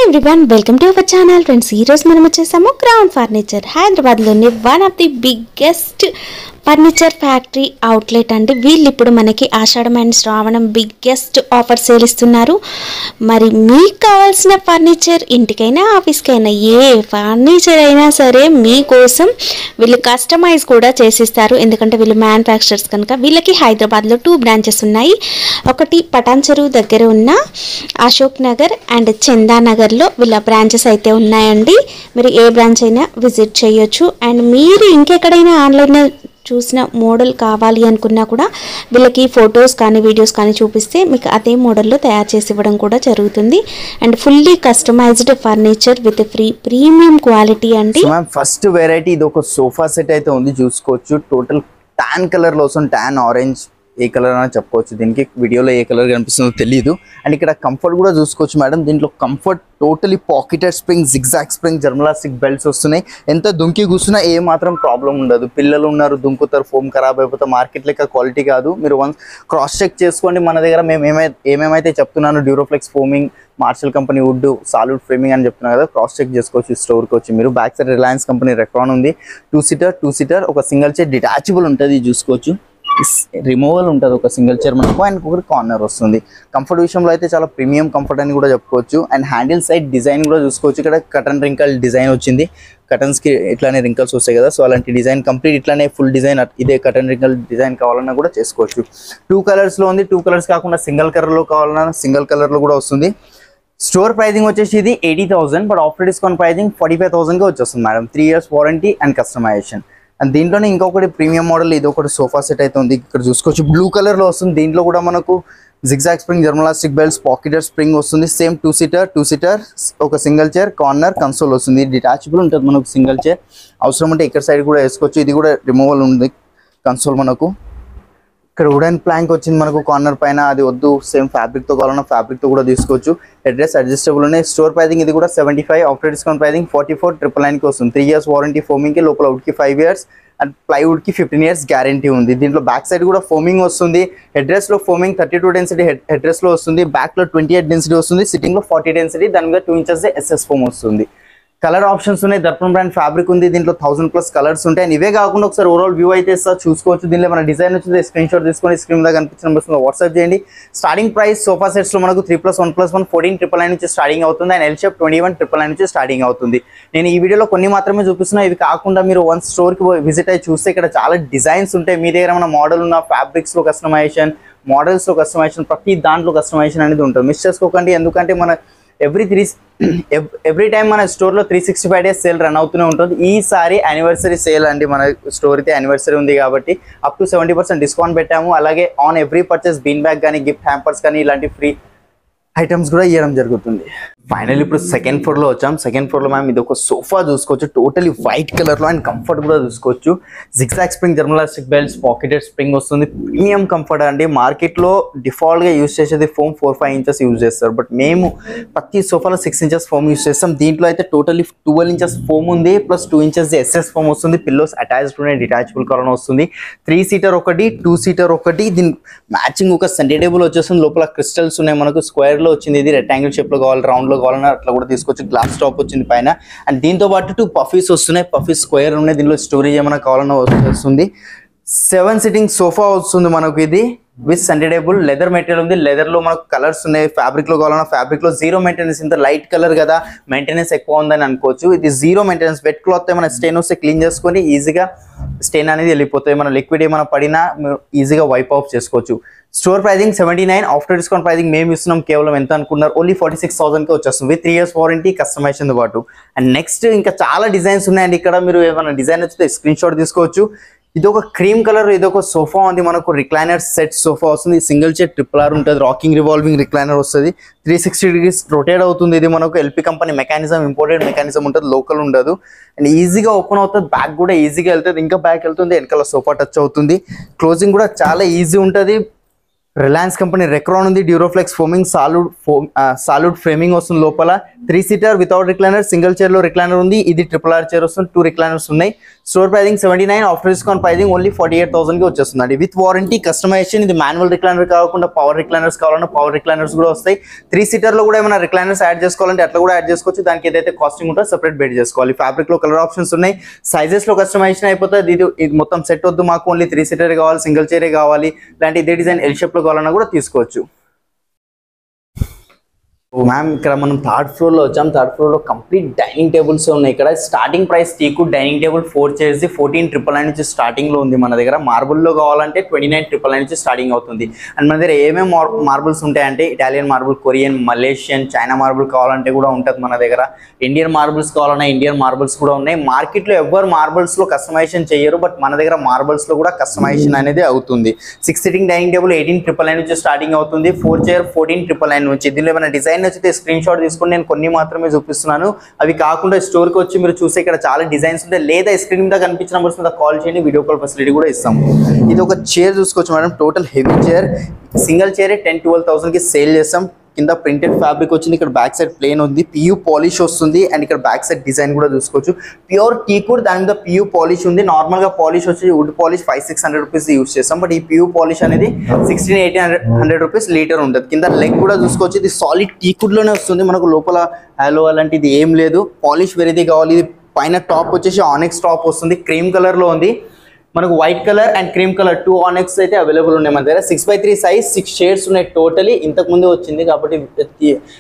Everyone welcome to our channel friends. ఈరోజు మనం వచ్చేసాము క్రౌన్ ఫర్నిచర్, హైదరాబాద్లోని one of the biggest furniture factory outlet అండి. వీళ్ళు ఇప్పుడు మనకి ఆషాఢం అండ్ శ్రావణం బిగ్గెస్ట్ ఆఫర్ సేల్ ఇస్తున్నారు. మరి మీకు కావాల్సిన ఫర్నిచర్, ఇంటికైనా ఆఫీస్కైనా ఏ ఫర్నిచర్ అయినా సరే మీకోసం వీళ్ళు కస్టమైజ్ కూడా చేసిస్తారు. ఎందుకంటే వీళ్ళు మ్యానుఫ్యాక్చరర్స్ కనుక. వీళ్ళకి హైదరాబాద్లో 2 బ్రాంచెస్ ఉన్నాయి. ఒకటి పటాన్ చెరువు దగ్గర ఉన్న అశోక్ నగర్ అండ్ చందానగర్లో వీళ్ళ బ్రాంచెస్ అయితే ఉన్నాయండి. మీరు ఏ బ్రాంచ్ అయినా విజిట్ చేయొచ్చు. అండ్ మీరు ఇంకెక్కడైనా ఆన్లైన్లో చూసిన మోడల్ కావాలి అనుకున్నా కూడా వీళ్ళకి ఫొటోస్ కానీ వీడియోస్ కానీ చూపిస్తే మీకు అదే మోడల్లో తయారు చేసి ఇవ్వడం కూడా జరుగుతుంది. And fully customised furniture with premium quality అండి. ఫస్ట్ వెరైటీ ఇది ఒక సోఫా సెట్ అయితే ఉంది, చూసుకోవచ్చు. టోటల్ టాన్ కలర్ లో వస్తుంది, టాన్ ఆరెంజ్ ఏ కలర్ అని చెప్పవచ్చు. దీనికి వీడియోలో ఏ కలర్ కనిపిస్తుందో తెలియదు. అండ్ ఇక్కడ కంఫర్ట్ కూడా చూసుకోవచ్చు మేడం. దీంట్లో comfort totally pocketed spring, zigzag spring, German elastic belts వస్తున్నాయి. ఎంత దుంకి కూర్చున్నా ఏ మాత్రం ప్రాబ్లం ఉండదు. పిల్లలు ఉన్నారు, దుంకుతారు, ఫోమ్ ఖరాబ్ అయిపోతే మార్కెట్ లెక్క క్వాలిటీ కాదు. మీరు వన్స్ క్రాస్ చెక్ చేసుకోండి. మన దగ్గర మేము ఏమేమైతే చెప్తున్నాను, Duroflex foaming, Marshal company wood, solid framing అని చెప్తున్నారు కదా, క్రాస్ చెక్ చేసుకోవచ్చు స్టోర్కి వచ్చి. మీరు back side Reliance company Recron ఉంది, 2 సీటర్ ఒక సింగిల్ చైర్ డిటాచబుల్ ఉంటుంది, చూసుకోవచ్చు. రిమూవల్ ఉంటుంది ఒక సింగిల్ చైర్ మనకు. అండ్ ఒకటి కార్నర్ వస్తుంది. కంఫర్ట్ విషయంలో అయితే చాలా ప్రీమియం కంఫర్ట్ అని కూడా చెప్పుకోవచ్చు. అండ్ హ్యాండిల్ సైడ్ డిజైన్ కూడా చూసుకోవచ్చు. ఇక్కడ కటన్ రింకల్ డిజైన్ వచ్చింది. కటన్స్కి ఇట్లానే రింకల్స్ వస్తాయి కదా, సో అలాంటి డిజైన్ కంప్లీట్ ఇట్లానే ఫుల్ డిజైన్ ఇదే కటన్ రింకల్ డిజైన్ కావాలన్నా కూడా చేసుకోవచ్చు. 2 కలర్స్లో ఉంది. 2 కలర్స్ కాకుండా సింగిల్ కలర్లో కావాలన్నా సింగిల్ కలర్లో కూడా వస్తుంది. స్టోర్ ప్రైజింగ్ వచ్చేసి ఇది 80,000, బట్ ఆఫ్టర్ డిస్కౌంట్ ప్రైజింగ్ 45,000గా వచ్చేస్తుంది madam. 3 years warranty and customisation. And దీంట్లోనే ఇంకొకటి ప్రీమియం మోడల్ ఇది ఒకటి సోఫా సెట్ అయితే ఉంది, ఇక్కడ చూసుకోవచ్చు. బ్లూ కలర్లో వస్తుంది. దీంట్లో కూడా మనకు zigzag spring, German elastic belts, pocketed spring వస్తుంది. సేమ్ 2 సీటర్ ఒక సింగిల్ చైర్, కార్నర్, కన్సోల్ వస్తుంది. డిటాచబుల్ ఉంటుంది మనకు సింగిల్ చైర్. అవసరం ఉంటే ఇక్కడ సైడ్ కూడా వేసుకోవచ్చు. ఇది కూడా రిమూవల్ ఉంది కన్సోల్ మనకు. ఇక్కడ వుడెన్ ప్లాంక్ వచ్చింది మనకు కార్నర్ పైన. అది వద్దు, సేమ్ ఫ్యాబ్రిక్తో కావాలన్నా ఫ్యాబ్రిక్తో కూడా తీసుకోవచ్చు. అడ్రస్ అడ్జస్టబుల్ ఉన్నాయి. స్టోర్ ప్రైజింగ్ ఇది కూడా 75, ఆఫ్టర్ డిస్కౌంట్ ప్రైజింగ్ 44,999కి వస్తుంది. 3 years వారంటీ ఫోమింగ్కి, లోపల వుడ్కి 5 years అండ్ ప్లైవుడ్కి 15 years గ్యారంటీ ఉంది. దీంట్లో బ్యాక్ సైడ్ కూడా ఫోమింగ్ వస్తుంది. హెడ్రెస్లో ఫోమింగ్ 32 డెన్సిటీ హెడ్రెస్లో వస్తుంది. బ్యాక్లో 28 డెన్సిటీ వస్తుంది. సిట్టింగ్లో 40 డెన్సిటీ, దాని మీద 2 inches ఎస్ఎస్ ఫోమ్ వస్తుంది. కలర్ ఆప్షన్స్ ఉన్నాయి. దర్పణ్ బ్రాండ్ ఫ్యాబ్రిక్ ఉంది. దీంట్లో 1000+ కలర్స్ ఉంటాయి. అండ్ ఇవే కాకుండా ఒకసారి ఓవరాల్ వ్యూ అయితే చూసుకోవచ్చు. దీనిలో మన డిజైన్ వచ్చింది, స్క్రీన్ షాట్ తీసుకొని స్క్రీన్ మీద కనిపించిన నెంబర్స్ వాట్సాప్ చేయండి. స్టార్టింగ్ ప్రైస్ సోఫా సెట్స్లో మనకు 3+1+1 14,999 నుంచి స్టార్టింగ్ అవుతుంది. అండ్ ఎల్ షేప్ 21,999 నుంచి స్టార్టింగ్ అవుతుంది. నేను ఈ వీడియోలో కొన్ని మాత్రమే చూపిస్తున్నా. ఇవి కాకుండా మీరు వన్ స్టోర్కి విజిట్ అయ్యి చూస్తే ఇక్కడ చాలా డిజైన్స్ ఉంటాయి. మీ దగ్గర మన మోడల్ ఉన్న ఫ్యాబ్రిక్స్లో కస్టమైజేషన్, మోడల్స్లో కస్టమైజేషన్, ప్రతి దాంట్లో కస్టమైజేషన్ అనేది ఉంటుంది. మిస్ చేసుకోకండి. ఎందుకంటే మన ఎవ్రీ టైం మన స్టోర్లో 365 days సేల్ రన్ అవుతూనే ఉంటుంది. ఈసారి యానివర్సరీ సేల్ అండి. మన స్టోర్ అయితే యానివర్సరీ ఉంది కాబట్టి అప్ టు 70% డిస్కౌంట్ పెట్టాము. అలాగే on every purchase bean bag కానీ, గిఫ్ట్ హ్యాంపర్స్ కానీ, ఇలాంటి ఫ్రీ ఐటమ్స్ కూడా ఇవ్వడం జరుగుతుంది. ఫైనల్ ఇప్పుడు సెకండ్ ఫ్లోర్లో వచ్చాం. సెకండ్ ఫ్లోర్లో మ్యామ్ ఇది ఒక సోఫా చూసుకోవచ్చు, టోటలీ వైట్ కలర్లో. అండ్ కంఫర్ట్ కూడా చూసుకోవచ్చు. Zigzag spring, German elastic belts, pocketed spring వస్తుంది. ప్రీమియం కంఫర్ట్ అండి. మార్కెట్లో డిఫాల్ట్గా యూజ్ చేసేది ఫోమ్ 4-5 inches యూజ్ చేస్తారు, బట్ మేము ప్రతి సోఫాలో 6 inches ఫోమ్ యూజ్ చేస్తాం. దీంట్లో అయితే టోటలీ 12 inches ఫోమ్ ఉంది, ప్లస్ 2 inches ఎస్ఎస్ ఫోమ్ వస్తుంది. పిల్లోస్ అటాచ్డ్ ఉన్నాయి, డిటాచబుల్ కలర్ వస్తుంది. 3 seater ఒకటి, 2 seater ఒకటి. దీని మ్యాచింగ్ ఒక సెంటర్ టేబుల్ వచ్చేస్తుంది. లోపల క్రిస్టల్స్ ఉన్నాయి. మనకు స్క్వేర్లో వచ్చింది. ఇది రెక్టాంగిల్ షేప్లో కావాలి, రౌండ్లో కావాలన్నా అట్లా కూడా తీసుకోవచ్చు. గ్లాస్ టాప్ వచ్చింది పైన. అండ్ దీంతో పాటు 2 పఫీస్ వస్తున్నాయి. పఫీస్ స్క్వేర్ ఉన్నాయి. దీనిలో స్టోరేజ్ ఏమైనా కావాలన్నా వస్తుంది. 7 sitting సోఫా వస్తుంది మనకు. ఇది with centre table, leather material ఉంది. లెదర్లో మనకు కలర్స్ ఉన్నాయి. ఫ్యాబ్రిక్లో కావాలన్నా ఫ్యాబ్రిక్లో. 0 మెయింటెనెన్స్. ఇంత లైట్ కలర్ కదా, మెయింటెనెన్స్ ఎక్కువ ఉందని అనుకోవచ్చు. ఇది 0 మెయింటెనెన్స్. వెట్ క్లాత్ ఏమైనా స్టెయిన్ వస్తే క్లీన్ చేసుకొని ఈజీగా స్టెయిన్ అనేది వెళ్ళిపోతాయి. మన లిక్విడ్ ఏమైనా పడినా ఈజీగా వైప్ ఆఫ్ చేసుకోవచ్చు. Store pricing 79, after discount pricing మేము ఇస్తున్నాం కేవలం ఎంత అనుకున్నారు, ఓన్లీ 46,000కి వచ్చేస్తుంది విత్ 3 years వారంటీ, కస్టమైజేషన్తో పాటు. అండ్ నెక్స్ట్ ఇంకా చాలా డిజైన్స్ ఉన్నాయండి. ఇక్కడ మీరు ఏమైనా డిజైన్ వచ్చితే స్క్రీన్ షాట్ తీసుకోవచ్చు. ఇది ఒక క్రీమ్ కలర్, ఇది ఒక సోఫా ఉంది మనకు. రిక్లైనర్ సెట్ సోఫా వస్తుంది. సింగిల్ చైర్, RRR ఉంటుంది. రాకింగ్ రివాల్వింగ్ రిక్లైనర్ వస్తుంది. 360 degrees రొటేట్ అవుతుంది. ఇది మనకు LP company mechanism, imported mechanism ఉంటుంది, లోకల్ ఉండదు. అండ్ ఈజీగా ఓపెన్ అవుతుంది. బ్యాక్ కూడా ఈజీగా వెళ్తుంది. ఇంకా బ్యాక్ వెళ్తుంది, వెనకాల సోఫా టచ్ అవుతుంది. క్లోజింగ్ కూడా చాలా ఈజీ ఉంటుంది. రిలయన్స్ కంపెనీ రెక్రాన్ ఉంది, డ్యూరోఫ్లెక్స్ ఫోమింగ్ సాలిడ్ ఫ్రేమింగ్ వస్తుంది లోపల. 3 seater without recliner, single chair లో రిక్లైనర్ ఉంది. ఇది RRR చైర్ వస్తుంది, 2 రిక్లైనర్స్ ఉన్నాయి. Store pricing 79, after discount pricing only 48,000 కి వచ్చేస్తుంది అండి. With warranty, customisation. ఇది మాన్యువల్ రిక్లైనర్ కాకుండా పవర్ రిక్లైనర్స్ కావాలన్నా పవర్ రిక్లైనర్స్ కూడా వస్తాయి. 3 సీటర్ లో కూడా ఏమైనా రిక్లైనర్స్ యాడ్ చేసుకోవాలంటే అట్లా కూడా యాడ్ చేసుకోవచ్చు. దానికి ఏదైతే కాస్టింగ్ ఉంటుందో సెపరేట్ బెడ్ చేసుకోవాలి. ఫ్యాబ్రిక్ లో కలర్ ఆప్షన్స్ ఉన్నాయి, సైజెస్ లో కస్టమైజేషన్ అయిపోతుంది. ఇది మొత్తం సెట్ వద్దు మాకు, ఓన్లీ 3 సీటర్ కావాలి, సింగిల్ చైరే కావాలి, ఇలాంటి ఇదే డిజైన్ ఎల్ షేప్ లో కావాలన్నా కూడా తీసుకోవచ్చు. మ్యామ్ ఇక్కడ మనం 3rd floor లో వచ్చాం. 3rd floor లో కంప్లీట్ డైనింగ్ టేబుల్స్ ఉన్నాయి. ఇక్కడ starting price టీకుడ్ dining table 4 chairs 14,999 నుంచి స్టార్టింగ్ లో ఉంది మన దగ్గర. మార్బుల్ లో కావాలంటే 29,999 నుంచి స్టార్టింగ్ అవుతుంది. అండ్ మన దగ్గర ఏమేమి మార్బుల్స్ ఉంటాయంటే Italian marble, Korean, Malaysian, China marble కావాలంటే కూడా ఉంటుంది మన దగ్గర. ఇండియన్ మార్బుల్స్ కావాలన్నా ఇండియన్ మార్బుల్స్ కూడా ఉన్నాయి. మార్కెట్ లో ఎవరు మార్బుల్స్ లో కస్టమైజేషన్ చేయరు, బట్ మన దగ్గర మార్బుల్స్ లో కూడా కస్టమైజేషన్ అనేది అవుతుంది. 6 సిట్టింగ్ డైనింగ్ టేబుల్ 18,999 నుంచి స్టార్టింగ్ అవుతుంది. 4 చైర్ 14,999 నుంచి. దీనిలో ఏమైనా డిజైన్ నచ్చితే స్క్రీన్ షాట్ తీసుకుని నేను కొన్ని మాత్రమే చూపిస్తున్నాను. అవి కాకుండా స్టోర్ కి వచ్చి మీరు చూసే ఇక్కడ చాలా డిజైన్స్ ఉంటాయి. లేదా స్క్రీన్ మీద కనిపించిన నెంబర్స్ మీద కాల్ చేయండి, వీడియో కాల్ ఫెసిలిటీ కూడా ఇస్తాము. ఇది ఒక చైర్ చూసుకోవచ్చు madam, total heavy chair. Single chair 10-12,000 కి సేల్ చేస్తాం. కింద ప్రింటెడ్ ఫ్యాబ్రిక్ వచ్చింది, ఇక్కడ బ్యాక్ సైడ్ ప్లేన్ ఉంది, PU పాలిష్ వస్తుంది. అండ్ ఇక్కడ బ్యాక్ సైడ్ డిజైన్ కూడా చూసుకోవచ్చు. ప్యూర్ టీకుడ్, దాని మీద PU పాలిష్ ఉంది. నార్మల్ గా పాలిష్ వచ్చి వుడ్ పాలిష్ 500-600 రూపీస్ యూస్ చేస్తాం, బట్ ఈ PU పాలిష్ అనేది 1,600-1,800 రూపీస్ లీటర్ ఉంటుంది. కింద లెగ్ కూడా చూసుకోవచ్చు, ఇది సాలిడ్ టీకుడ్ లోనే వస్తుంది. మనకు లోపల హాలో అలాంటిది ఏం లేదు. పాలిష్ వెరైటీ కావాలి. ఇది పైన టాప్ వచ్చేసి ఆనెక్స్ టాప్ వస్తుంది, క్రీమ్ కలర్ లో ఉంది. మనకు white colour and cream colour 2 ఆనెక్స్ అయితే అవైలబుల్ ఉన్నాయి మన దగ్గర. 6x3 సైజ్, 6 షేడ్స్ ఉన్నాయి టోటలీ. ఇంతకు ముందే వచ్చింది కాబట్టి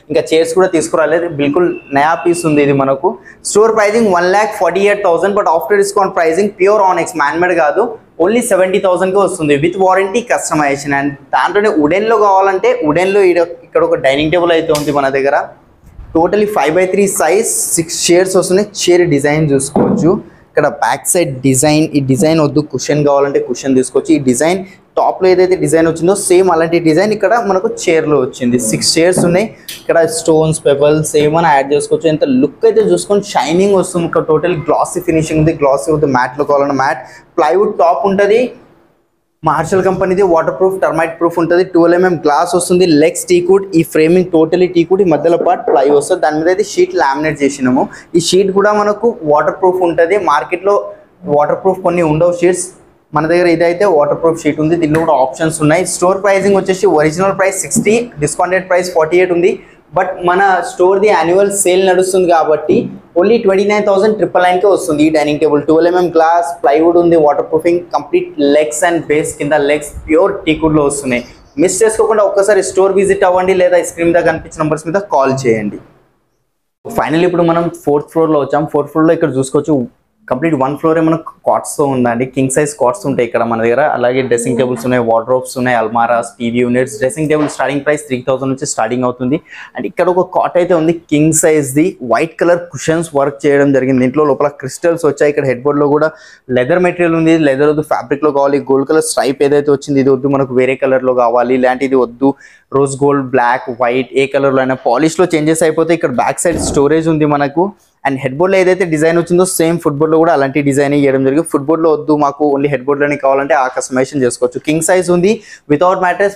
ఇంకా చైర్స్ కూడా తీసుకురాలేదు. బిల్కుల్ నయా పీస్ ఉంది ఇది మనకు. Store pricing 1,48,000, but after discount pricing pure ఆనెక్స్, మ్యాన్మేడ్ కాదు, ఓన్లీ 70,000 కి వస్తుంది విత్ వారంటీ, కస్టమైజేషన్. అండ్ దాంట్లోనే వుడెన్ లో కావాలంటే వుడెన్ లో ఇక్కడ ఒక డైనింగ్ టేబుల్ అయితే ఉంది మన దగ్గర. టోటలీ 5x3 సైజ్, 6 షేడ్స్ వస్తున్నాయి. చైర్ డిజైన్ చూసుకోవచ్చు. ఇక్కడ బ్యాక్ సైడ్ డిజైన్, ఈ డిజైన్ వద్దు, కుషన్ కావాలంటే కుషన్ తీసుకోవచ్చు. ఈ డిజైన్ టాప్ లో ఏదైతే డిజైన్ వచ్చిందో సేమ్ అలాంటి డిజైన్ ఇక్కడ మనకు చైర్ లో వచ్చింది. 6 చైర్స్ ఉన్నాయి. ఇక్కడ స్టోన్స్, పెబల్స్ ఏమైనా యాడ్ చేసుకోవచ్చు. ఎంత లుక్ అయితే చూసుకొని షైనింగ్ వస్తుంది. ఇక్కడ టోటల్ గ్లాసీ ఫినిషింగ్ ఉంది. గ్లాసీ వద్దు, మ్యాట్ లో కావాలన్నా మ్యాట్. ప్లైవుడ్ టాప్ ఉంటుంది, మార్షల్ కంపెనీది, వాటర్ ప్రూఫ్, టర్మైట్ ప్రూఫ్ ఉంటుంది. 12 mm గ్లాస్ వస్తుంది. లెగ్స్ టీకుడ్, ఈ ఫ్రేమింగ్ టోటలీ టీకుడ్, ఈ మధ్యలో పార్ట్ ప్లై వస్తుంది. దాని మీద అయితే షీట్ లామినేట్ చేసినాము. ఈ షీట్ కూడా మనకు వాటర్ ప్రూఫ్ ఉంటుంది. మార్కెట్లో వాటర్ ప్రూఫ్ కొన్ని ఉండవు షీట్స్, మన దగ్గర ఇదైతే వాటర్ ప్రూఫ్ షీట్ ఉంది. దీనిలో కూడా ఆప్షన్స్ ఉన్నాయి. స్టోర్ ప్రైజింగ్ వచ్చేసి ఒరిజినల్ ప్రైస్ 60, డిస్కౌంటెడ్ ప్రైస్ 48 ఉంది. బట్ మన స్టోర్ది యాన్యువల్ సేల్ నడుస్తుంది కాబట్టి ఓన్లీ 29,999 కే వస్తుంది ఈ dining table. 12 mm glass, plywood ఉంది, waterproofing, complete legs and base కింద లెగ్స్ ప్యూర్ టీకుడ్ లో వస్తున్నాయి. మిస్ చేసుకోకుండా ఒక్కసారి స్టోర్ విజిట్ అవ్వండి, లేదా స్క్రీన్ మీద కనిపించిన నంబర్స్ మీద కాల్ చేయండి. ఫైనల్ ఇప్పుడు మనం 4th floor లో వచ్చాం. 4th floor లో ఇక్కడ చూసుకోవచ్చు కంప్లీట్ 1 floor మనకు కాట్స్ తో ఉందండి. కింగ్ సైజ్ కాట్స్ ఉంటాయి ఇక్కడ మన దగ్గర. అలాగే డ్రెస్సింగ్ టేబుల్స్ ఉన్నాయి, వార్డ్రోబ్స్ ఉన్నాయి, అల్మారాస్, TV units. Dressing table starting price 3,000 నుంచి స్టార్టింగ్ అవుతుంది. అండ్ ఇక్కడ ఒక కాట్ అయితే ఉంది king size the, white colour cushions work చేయడం జరిగింది. దీంట్లో లోపల క్రిస్టల్స్ వచ్చాయి. ఇక్కడ హెడ్ బోర్డ్ లో కూడా లెదర్ మెటీరియల్ ఉంది. లెదర్ వద్దు, ఫ్యాబ్రిక్ లో కావాలి. గోల్డ్ కలర్ స్ట్రైప్ ఏదైతే వచ్చింది ఇది వద్దు, మనకు వేరే కలర్ లో కావాలి. ఇలాంటిది వద్దు, రోజ్ గోల్డ్, బ్లాక్, వైట్, ఏ కలర్ లో అయినా పాలిష్ లో చేంజెస్ అయిపోతే. ఇక్కడ బ్యాక్ సైడ్ స్టోరేజ్ ఉంది మనకు. అండ్ హెడ్ బోర్డ్ లో ఏదైతే డిజైన్ వచ్చిందో సేమ్ ఫుట్బోర్డ్ లో కూడా అలాంటి డిజైన్ ఇవ్వడం జరిగింది. ఫుట్బోర్డ్ లో వద్దు మాకు, ఓన్లీ హెడ్ బోర్డ్ లోనే కావాలంటే ఆ కస్టమైజేషన్ చేసుకోవచ్చు. కింగ్ సైజ్ ఉంది, without mattress,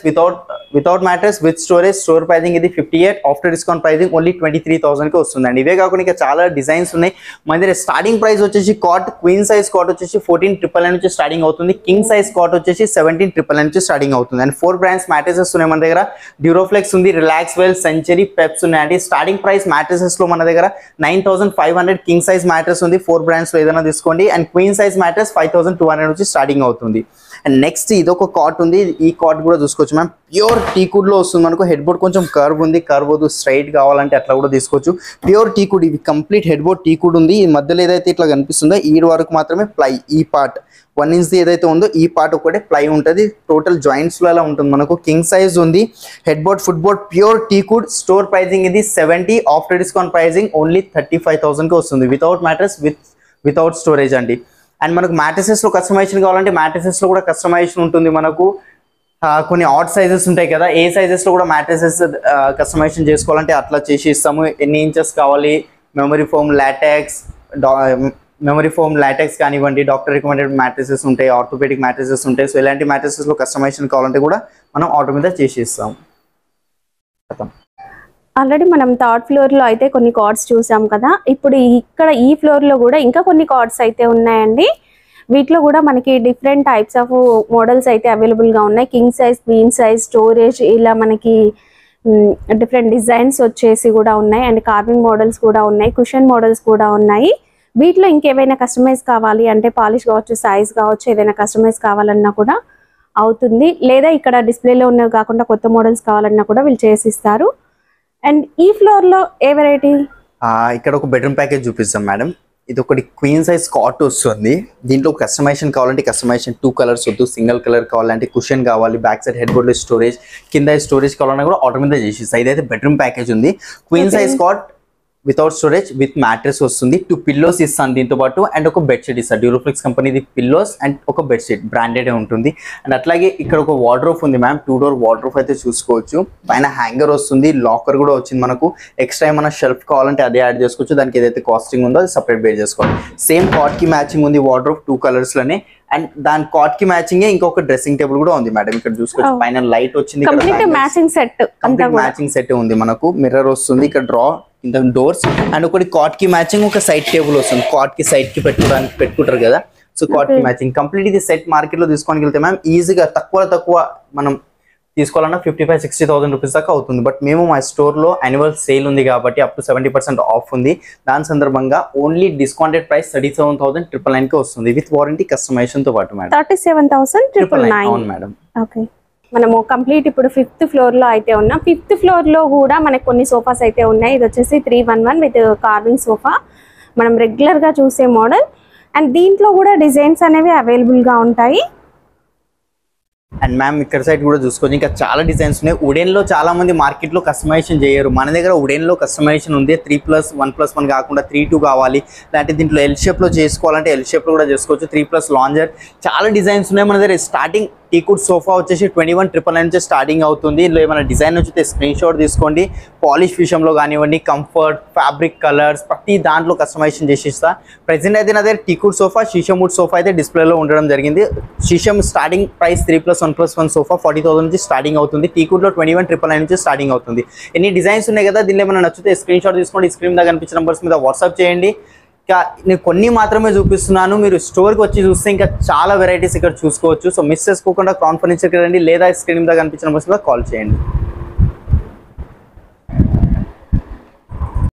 without mattress, with storage. Store pricing ఇది 58, ఆఫ్టర్ డిస్కౌంట్ ప్రైజింగ్ ఓన్లీ 23,000 కి వస్తుంది. అండ్ ఇవే కాకుండా ఇంకా చాలా డిజైన్స్ ఉన్నాయి మన దగ్గర. స్టార్టింగ్ ప్రైస్ వచ్చేసి కాట్, క్వీన్ సైజ్ కాట్ వచ్చేసి 14,999 నుంచి స్టార్టింగ్ అవుతుంది. కింగ్ సైజ్ కాట్ వచ్చేసి 17,999 నుంచి స్టార్టింగ్ అవుతుంది. అండ్ 4 బ్రాండ్స్ మ్యాట్రెసెస్ ఉన్నాయి మన దగ్గర. డ్యూరోఫ్లెక్స్ ఉంది, రిలాక్స్ వెల్, సెంచరీ, పెప్స్ ఉన్నాయండి. స్టార్టింగ్ ప్రైస్ మ్యాట్రెసెస్ లో మన దగ్గర 9,500 కింగ్ సైజ్ మ్యాట్రెస్ ఉంది. 4 బ్రాండ్స్ లో ఏదైనా తీసుకోండి. అండ్ క్వీన్ సైజ్ మ్యాట్రెస్ 5,200 నుంచి స్టార్టింగ్ అవుతుంది. అండ్ నెక్స్ట్ ఇదొక కాట్ ఉంది. ఈ కాట్ కూడా చూసుకోవచ్చు మ్యామ్, ప్యూర్ టీకుడ్ లో వస్తుంది మనకు. హెడ్ బోర్డ్ కొంచెం కర్వ్ ఉంది, కర్వ్ వద్దు, స్ట్రైట్ కావాలంటే అట్లా కూడా తీసుకోవచ్చు. ప్యూర్ టీకుడ్, ఇది కంప్లీట్ హెడ్ బోర్డ్ టీకుడ్ ఉంది. ఈ మధ్యలో ఏదైతే ఇట్లా కనిపిస్తుందో ఈ వరకు మాత్రమే ప్లై. ఈ పార్ట్ 1 ఇంచ్ ఏదైతే ఉందో ఈ పార్ట్ ఒకటే ప్లై ఉంటుంది. టోటల్ జాయింట్స్ లో అలా ఉంటుంది మనకు. కింగ్ సైజ్ ఉంది. Headboard, footboard, pure teakwood. Store pricing ఇది 70, ఆఫ్టర్ డిస్కౌంట్ ప్రైజింగ్ ఓన్లీ 35,000 కి వస్తుంది. వితౌట్ మ్యాట్రెస్, వితౌట్ స్టోరేజ్ అండి. అండ్ మనకు మ్యాట్రెసెస్ లో కస్టమైజేషన్ కావాలంటే మ్యాట్రెసెస్ లో కూడా కస్టమైజేషన్ ఉంటుంది మనకు. కొన్ని ఆడ్ సైజెస్ ఉంటాయి కదా, ఏ సైజెస్ లో కూడా మ్యాట్రెసెస్ కస్టమైజేషన్ చేసుకోవాలంటే అట్లా చేసి ఇస్తాము. ఎన్ని ఇంచెస్ కావాలి, మెమరీ ఫోమ్ లాటెక్స్ కానివ్వండి, డాక్టర్ రికమెండెడ్ మ్యాట్రెసెస్ ఉంటాయి, ఆర్థోపెడిక్ మ్యాట్రెసెస్ ఉంటాయి. సో ఇలాంటి మ్యాట్రెసెస్ లో కస్టమైజేషన్ కావాలంటే కూడా మనం ఆర్డర్ మీద చేసేస్తాం. ఆల్రెడీ మనం థర్డ్ ఫ్లోర్ లో అయితే కొన్ని కార్డ్స్ చూసాం కదా, ఇప్పుడు ఇక్కడ ఈ ఫ్లోర్ లో కూడా ఇంకా కొన్ని కార్డ్స్ అయితే ఉన్నాయండి. వీటిలో కూడా మనకి డిఫరెంట్ టైప్స్ ఆఫ్ మోడల్స్ అయితే అవైలబుల్ గా ఉన్నాయి. King size, queen size, storage, ఇలా మనకి డిఫరెంట్ డిజైన్స్ వచ్చేసి కూడా ఉన్నాయి. అండ్ కార్వింగ్ మోడల్స్ కూడా ఉన్నాయి, కుషన్ మోడల్స్ కూడా ఉన్నాయి. వీటిలో ఇంకేమైనా కస్టమైజ్ కావాలి అంటే పాలిష్ కావచ్చు, సైజ్ కావచ్చు, ఏదైనా కస్టమైజ్ కావాలన్నా కూడా అవుతుంది. లేదా ఇక్కడ డిస్ప్లేలో ఉన్నవి కాకుండా కొత్త మోడల్స్ కావాలన్నా కూడా వీళ్ళు చేసిస్తారు. అండ్ ఈ ఫ్లోర్ లో ఏ వెరైటీ? ఇక్కడ ఒక బెడ్రూమ్ ప్యాకేజ్ చూపిస్తాం మేడం. ఇది ఒకటి క్వీన్ సైజ్ కాట్ వస్తుంది. దీంట్లో కస్టమైజేషన్ కావాలంటే కస్టమైజేషన్, 2 కలర్స్ వద్దు, సింగిల్ కలర్ కావాలంటే కుషన్ కావాలి, back side headboard storage, కింద స్టోరేజ్ కావాలన్నా కూడా ఆర్డర్ మీద చేసేస్తాయి. ఇదైతే బెడ్రూమ్ ప్యాకేజ్ ఉంది. Queen size cot without storage with mattress వస్తుంది. 2 పిల్లోస్ ఇస్తాను దీంతో పాటు, అండ్ ఒక బెడ్షీట్ ఇస్తాను. డ్యూరోఫ్లెక్స్ కంపెనీది పిల్లోస్ అండ్ ఒక బెడ్షీట్ బ్రాండెడ్ ఉంటుంది. అండ్ అట్లాగే ఇక్కడ ఒక వార్డ్రోబ్ ఉంది మ్యామ్, 2 డోర్ వార్డ్రోబ్ అయితే చూసుకోవచ్చు. పైన హ్యాంగర్ వస్తుంది, లాకర్ కూడా వచ్చింది మనకు. ఎక్స్ట్రా ఏమైనా షెల్ఫ్ కావాలంటే అదే యాడ్ చేసుకోవచ్చు. దానికి ఏదైతే కాస్టింగ్ ఉందో అది సపరేట్ బేర్ చేసుకోవాలి. సేమ్ కాట్ కి మ్యాచింగ్ ఉంది వార్డ్రోబ్ 2 కలర్స్ లోనే. అండ్ దాని కాట్ కి మ్యాచింగ్ ఇంకొక డ్రెస్సింగ్ టేబుల్ కూడా ఉంది మేడం. ఇక్కడ చూసుకోవచ్చు పైన లైట్ వచ్చింది, మ్యాచింగ్ సెట్ ఉంది మనకు. మిర్రర్ వస్తుంది, ఇక్కడ డ్రా కింద డోర్స్, అండ్ ఒకటి కాట్ కి మ్యాచింగ్ ఒక సైడ్ టేబుల్ వస్తుంది. కాట్ కి సైడ్ కి పెట్టుకుంటారు కదా, సో కాట్ కి మ్యాచింగ్ కంప్లీట్. ఇది సెట్ మార్కెట్ లో తీసుకోనికి వెళ్తే మ్యామ్ ఈజీగా తక్కువ మనం తీసుకోవాలన్నా 55,000-60,000 రూపీస్ దాకా అవుతుంది. బట్ మేము మా స్టోర్ లో యాన్యువల్ సేల్ ఉంది కాబట్టి అప్ టు 70% ఆఫ్ ఉంది. దాని సందర్భంగా ఓన్లీ డిస్కౌంటెడ్ ప్రైస్ 37,999 కి వస్తుంది విత్ వారంటీ కస్టమైజేషన్ తో పాటు మేడం. 37,999. అవును మేడం. ఓకే, మనము కంప్లీట్ ఇప్పుడు 5th ఫ్లోర్ లో అయితే ఉన్నాం. 5th ఫ్లోర్ లో కూడా మనకు కొన్ని సోఫాస్ అయితే ఉన్నాయి. ఇది వచ్చేసి 311 విత్ కార్వింగ్ సోఫా, మనం రెగ్యులర్ గా చూసే మోడల్. అండ్ దీంట్లో కూడా డిజైన్స్ అనేవి అవైలబుల్ గా ఉంటాయి. అండ్ మ్యామ్ ఇక్కడ సైడ్ కూడా చూసుకోవచ్చు, ఇంకా చాలా డిజైన్స్ ఉన్నాయి. వుడెన్ లో చాలా మంది మార్కెట్ లో కస్టమైజేషన్ చేయరు, మన దగ్గర వుడెన్ లో కస్టమైజేషన్ ఉంది. 3+1+1 కాకుండా 3-2 కావాలి, లేదంటే దీంట్లో ఎల్ షేప్ లో చేసుకోవాలంటే ఎల్ షేప్ లో కూడా చేసుకోవచ్చు. 3+ లాంజర్, చాలా డిజైన్స్ ఉన్నాయి మన దగ్గర. స్టార్టింగ్ టీకుడ్ సోఫా వచ్చేసి 21,999 నుంచి స్టార్టింగ్ అవుతుంది. ఇందులో ఏమైనా డిజైన్ వచ్చితే స్క్రీన్ షాట్ తీసుకోండి. పాలిష్ విషయంలో కానివ్వండి, కంఫర్ట్, ఫ్యాబ్రిక్, కలర్స్ ప్రతి దాంట్లో కస్టమైజేషన్ చేసిస్తా. ప్రెసెంట్ అయితే నా దగ్గర టీకుడ్ సోఫా, షీషమ్ వుడ్ సోఫా అయితే డిస్ప్లేలో ఉండడం జరిగింది. షీషమ్ స్టార్టింగ్ ప్రైస్ 3+1+1 సోఫా 40,000 నుంచి స్టార్టింగ్ అవుతుంది. టీకుడ్లో 21,999 నుంచి స్టార్టింగ్ అవుతుంది. ఎన్ని డిజైన్స్ ఉన్నాయి కదా, దీనిలో ఏమైనా నచ్చితే స్క్రీన్ షాట్ తీసుకోండి. స్క్రీన్ మీద కనిపించిన నెంబర్స్ మీద వాట్సాప్ చేయండి. ఇంకా నేను కొన్ని మాత్రమే చూపిస్తున్నాను, మీరు స్టోర్కి వచ్చి చూస్తే ఇంకా చాలా వెరైటీస్ ఇక్కడ చూసుకోవచ్చు. సో మిస్ చేసుకోకుండా క్రౌన్ ఫర్నిచర్కి రండి, లేదా స్క్రీన్ మీద కనిపించిన నెంబర్స్ మీద కాల్ చేయండి.